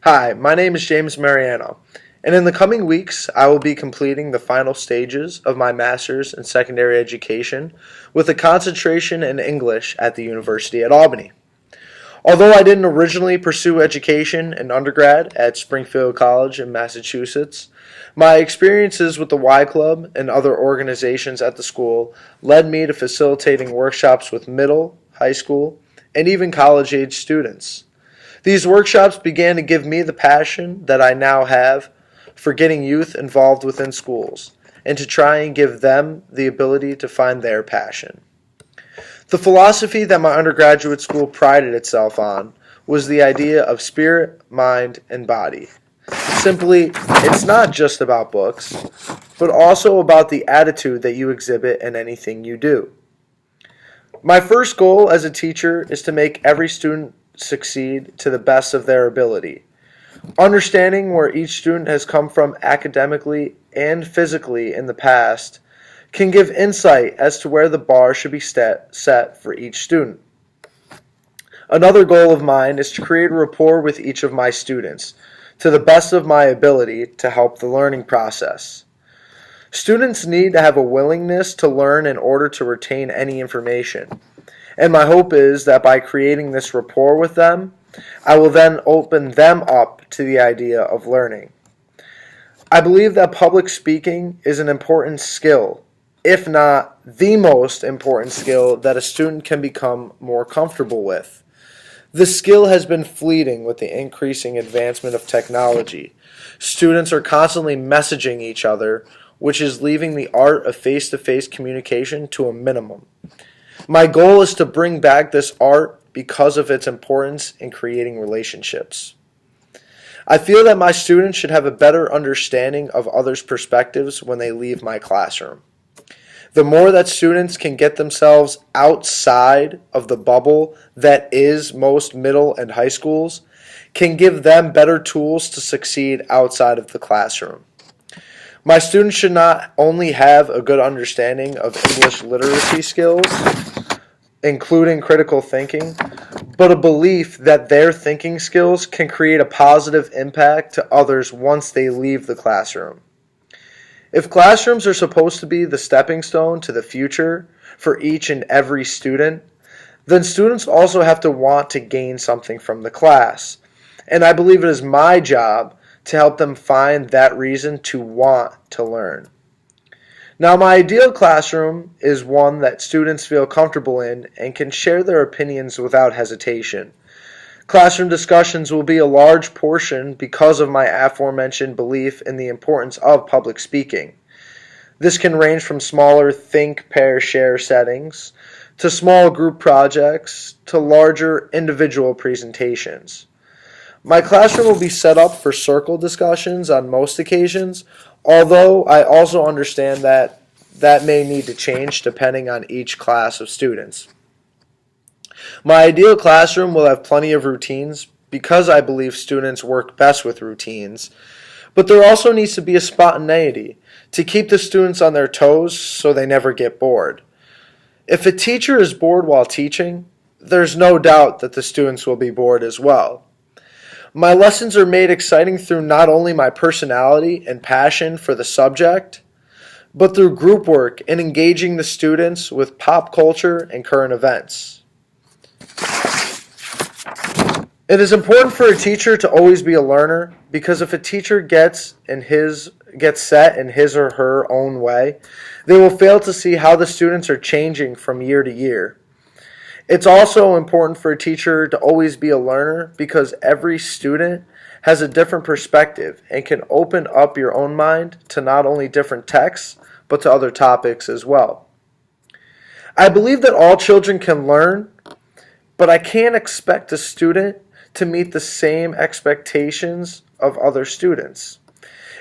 Hi, my name is James Mariano, and in the coming weeks I will be completing the final stages of my master's in secondary education with a concentration in English at the University at Albany. Although I didn't originally pursue education in undergrad at Springfield College in Massachusetts, my experiences with the Y Club and other organizations at the school led me to facilitating workshops with middle, high school, and even college-age students. These workshops began to give me the passion that I now have for getting youth involved within schools and to try and give them the ability to find their passion. The philosophy that my undergraduate school prided itself on was the idea of spirit, mind, and body. Simply, it's not just about books, but also about the attitude that you exhibit in anything you do. My first goal as a teacher is to make every student succeed to the best of their ability. Understanding where each student has come from academically and physically in the past can give insight as to where the bar should be set for each student. Another goal of mine is to create a rapport with each of my students to the best of my ability to help the learning process. Students need to have a willingness to learn in order to retain any information. And my hope is that by creating this rapport with them, I will then open them up to the idea of learning. I believe that public speaking is an important skill, if not the most important skill that a student can become more comfortable with. This skill has been fleeting with the increasing advancement of technology. Students are constantly messaging each other, which is leaving the art of face-to-face communication to a minimum. My goal is to bring back this art because of its importance in creating relationships. I feel that my students should have a better understanding of others' perspectives when they leave my classroom. The more that students can get themselves outside of the bubble that is most middle and high schools can give them better tools to succeed outside of the classroom. My students should not only have a good understanding of English literacy skills, including critical thinking, but a belief that their thinking skills can create a positive impact to others once they leave the classroom. If classrooms are supposed to be the stepping stone to the future for each and every student, then students also have to want to gain something from the class. And I believe it is my job to help them find that reason to want to learn. Now, my ideal classroom is one that students feel comfortable in and can share their opinions without hesitation. Classroom discussions will be a large portion because of my aforementioned belief in the importance of public speaking. This can range from smaller think, pair, share settings to small group projects to larger individual presentations. My classroom will be set up for circle discussions on most occasions, although I also understand that may need to change depending on each class of students. My ideal classroom will have plenty of routines because I believe students work best with routines, but there also needs to be a spontaneity to keep the students on their toes so they never get bored. If a teacher is bored while teaching, there's no doubt that the students will be bored as well. My lessons are made exciting through not only my personality and passion for the subject, but through group work and engaging the students with pop culture and current events. It is important for a teacher to always be a learner because if a teacher gets set in his or her own way, they will fail to see how the students are changing from year to year. It's also important for a teacher to always be a learner because every student has a different perspective and can open up your own mind to not only different texts, but to other topics as well. I believe that all children can learn, but I can't expect a student to meet the same expectations of other students.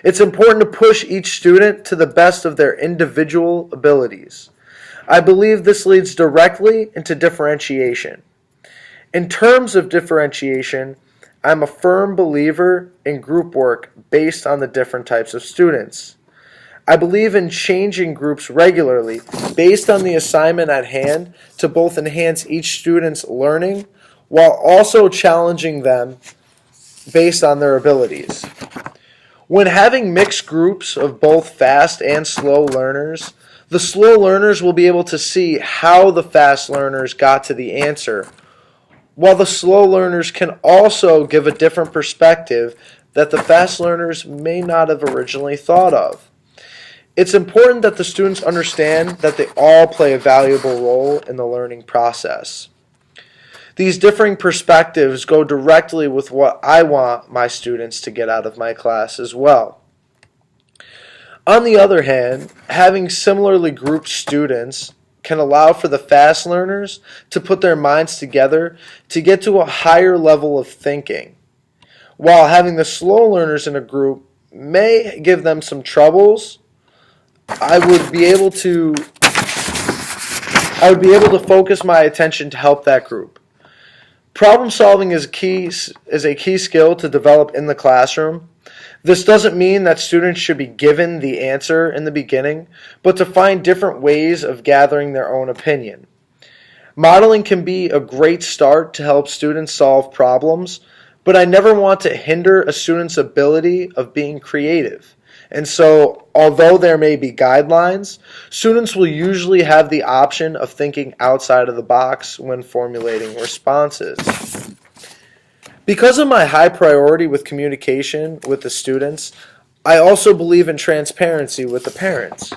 It's important to push each student to the best of their individual abilities. I believe this leads directly into differentiation. In terms of differentiation, I'm a firm believer in group work based on the different types of students. I believe in changing groups regularly based on the assignment at hand to both enhance each student's learning while also challenging them based on their abilities. When having mixed groups of both fast and slow learners, the slow learners will be able to see how the fast learners got to the answer, while the slow learners can also give a different perspective that the fast learners may not have originally thought of. It's important that the students understand that they all play a valuable role in the learning process. These differing perspectives go directly with what I want my students to get out of my class as well. On the other hand, having similarly grouped students can allow for the fast learners to put their minds together to get to a higher level of thinking, while having the slow learners in a group may give them some troubles. I would be able to focus my attention to help that group. Problem solving is a key skill to develop in the classroom. This doesn't mean that students should be given the answer in the beginning, but to find different ways of gathering their own opinion. Modeling can be a great start to help students solve problems, but I never want to hinder a student's ability of being creative. And so, although there may be guidelines, students will usually have the option of thinking outside of the box when formulating responses. Because of my high priority with communication with the students, I also believe in transparency with the parents.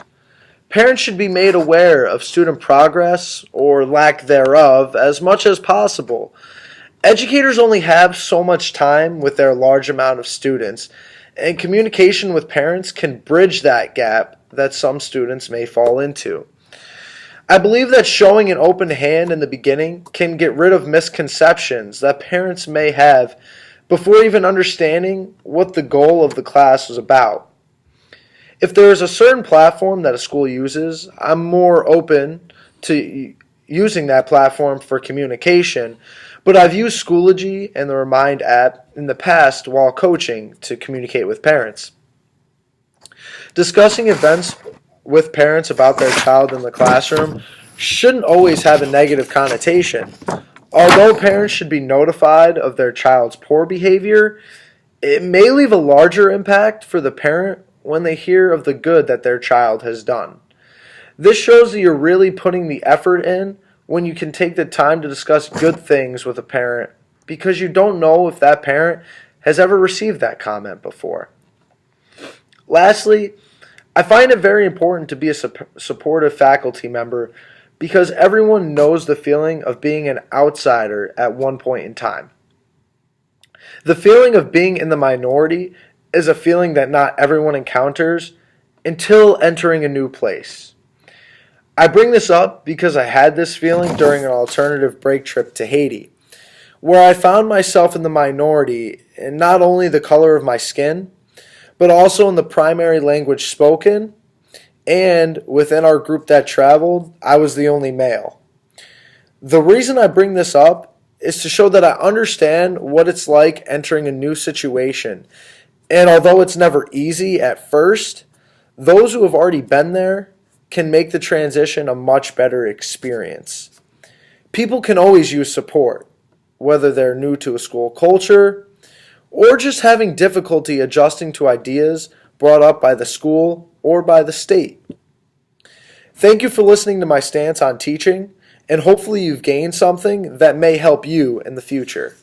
Parents should be made aware of student progress or lack thereof as much as possible. Educators only have so much time with their large amount of students, and communication with parents can bridge that gap that some students may fall into. I believe that showing an open hand in the beginning can get rid of misconceptions that parents may have before even understanding what the goal of the class was about. If there is a certain platform that a school uses, I'm more open to using that platform for communication, but I've used Schoology and the Remind app in the past while coaching to communicate with parents. Discussing events with parents about their child in the classroom shouldn't always have a negative connotation. Although parents should be notified of their child's poor behavior, it may leave a larger impact for the parent when they hear of the good that their child has done. This shows that you're really putting the effort in when you can take the time to discuss good things with a parent because you don't know if that parent has ever received that comment before. Lastly, I find it very important to be a supportive faculty member because everyone knows the feeling of being an outsider at one point in time. The feeling of being in the minority is a feeling that not everyone encounters until entering a new place. I bring this up because I had this feeling during an alternative break trip to Haiti, where I found myself in the minority in not only the color of my skin, but also in the primary language spoken, and within our group that traveled, I was the only male. The reason I bring this up is to show that I understand what it's like entering a new situation, and although it's never easy at first, those who have already been there can make the transition a much better experience. People can always use support, whether they're new to a school culture or just having difficulty adjusting to ideas brought up by the school or by the state. Thank you for listening to my stance on teaching, and hopefully you've gained something that may help you in the future.